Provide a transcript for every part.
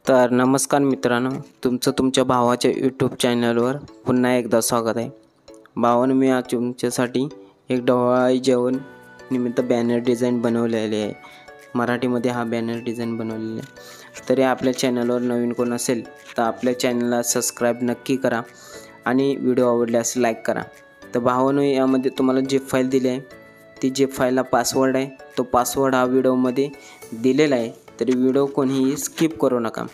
तर नमस्कार मित्रांनो, तुमच्या भावाच्या यूट्यूब चॅनलवर पुन्हा एकदा स्वागत आहे. भावानं मी आज तुमच्यासाठी एक ढोबळी जेवण निमित्त बॅनर डिझाईन बनवलेले आहे. मराठीमध्ये हा बॅनर डिझाईन बनवलेला आहे. तरी आपल्या चॅनलवर नवीन कोण असेल तर आपल्या चॅनलला सबस्क्राईब नक्की करा आणि व्हिडिओ आवडल्यास लाईक करा. तर भावानं यामध्ये तुम्हाला जे फाईल दिली आहे ती जे फाईलला पासवर्ड आहे तो पासवर्ड हा व्हिडिओमध्ये दिलेला आहे. तरी व्हिडिओ कोणीही स्किप करू नका.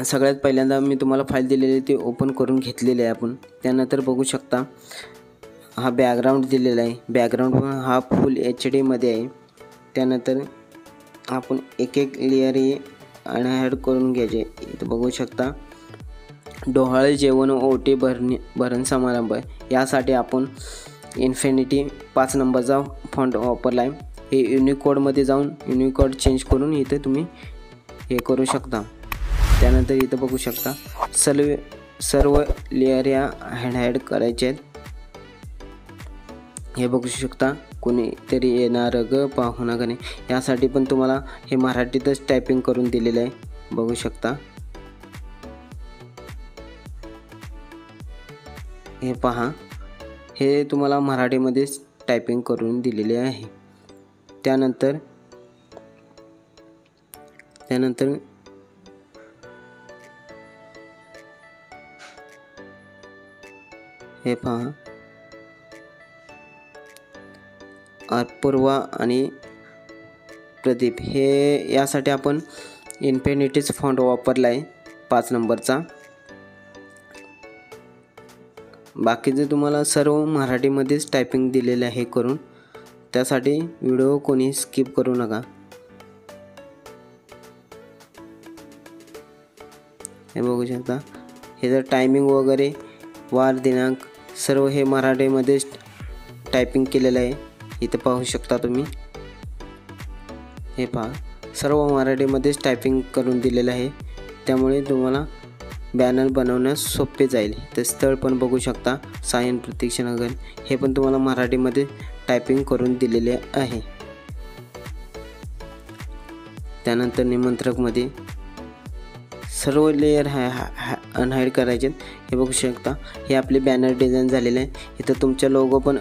सगळ्यात पहिल्यांदा मी तुम्हाला फाईल दिलेली ती ओपन करून घेतलेली आहे आपण. त्यानंतर बघू शकता हा बॅकग्राऊंड दिलेला आहे. बॅकग्राऊंड हा फुल HD मध्ये आहे. त्यानंतर आपण एक लेअर ॲड करून घ्यायचे. इथं बघू शकता डोहाळे जेवण ओटी भरण समारंभ यासाठी आपण इन्फिनिटी 5 नंबरचा फॉन्ट वापरला आहे. हे युनिकोडमध्ये जाऊन युनिकोड चेंज करून इथे तुम्ही हे करू शकता. त्यानंतर इथं बघू शकता सर्व लेअर या हँड करायचे आहेत. हे बघू शकता कोणीतरी येणार ग पाहू नका नाही यासाठी पण तुम्हाला हे मराठीतच टायपिंग करून दिलेलं आहे. बघू शकता हे पहा, हे तुम्हाला मराठीमध्येच टायपिंग करून दिलेले आहे. त्यानंतर हे पहा अपूर्वा आणि प्रदीप हे यासाठी आपण इन्फिनिटीज फॉन्ट वापरला आहे 5 नंबरचा. बाकीचे तुम्हाला सर्व मराठीमध्येच टायपिंग दिलेले आहे करून. त्यासाठी व्हिडिओ कोणी स्किप करू नका. हे बघू शकता हे जर टायमिंग वगैरे वार दिनांक सर्व हे मराठीमध्येच टायपिंग केलेलं आहे. इथे पाहू शकता तुम्ही. हे पहा सर्व मराठीमध्येच टायपिंग करून दिलेलं आहे. त्यामुळे तुम्हाला बॅनर बनवण्यास सोपे जाईल. तर स्थळ पण बघू शकता सायन प्रतीक्षा नगर हे पण तुम्हाला मराठीमध्ये टायपिंग करून दिलेले आहे. त्यानंतर निमंत्रकमध्ये सर्व लेअर अनहाईड करायचे. हे बघू शकता हे आपले बॅनर डिझाईन झालेले आहे. इथं तुमचा लोगो पण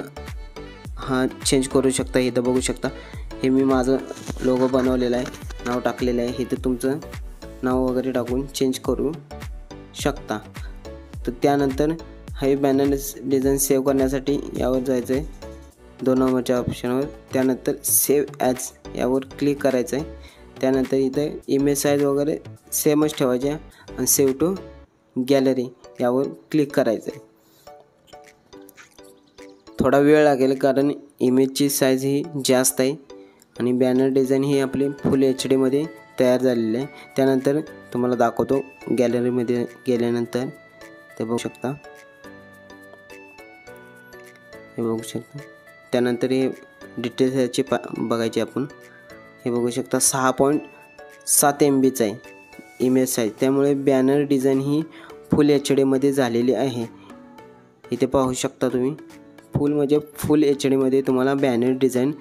हा चेंज करू शकता. इथं बघू शकता हे मी माझं लोगो बनवलेला आहे, नाव टाकलेलं आहे. इथं तुमचं नाव वगैरे टाकून चेंज करू शकता. तर त्यानंतर हे बॅनर डिझाईन सेव्ह करण्यासाठी यावर जायचं आहे 2 नंबरच्या ऑप्शनवर. त्यानंतर सेव्ह ॲज यावर क्लिक करायचं आहे. त्यानंतर इथं इमेज साईज वगैरे सेमच ठेवायचे आणि सेव्ह टू गॅलरी यावर क्लिक करायचं आहे. थोडा वेळ लागेल कारण इमेजची साईज ही जास्त आहे आणि बॅनर डिझाईन ही आपली फुल HD मध्ये तयार झालेली आहे. त्यानंतर तुम्हाला दाखवतो गॅलरीमध्ये गेल्यानंतर. ते बघू शकता हे बघू शकता. त्यानंतर हे डिटेल्स याची बघायची आपण. हे बघू शकता 6.7 MBचा आहे इमेज साईज. त्यामुळे बॅनर डिझाईन ही फुल HD मध्ये झालेली आहे. इथे पाहू शकता तुम्ही फुल HD मध्ये तुम्हाला बॅनर डिझाईन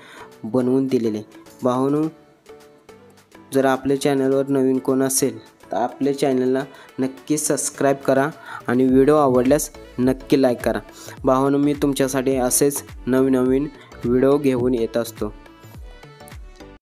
बनवून दिलेले. भावांनो, जर आपल्या चॅनलवर नवीन कोण असेल तर आपल्या चॅनलला नक्की सबस्क्राईब करा आणि व्हिडिओ आवडल्यास नक्की लाईक करा. भावांनो, मी तुमच्यासाठी असेच नवीन व्हिडिओ घेऊन येत असतो.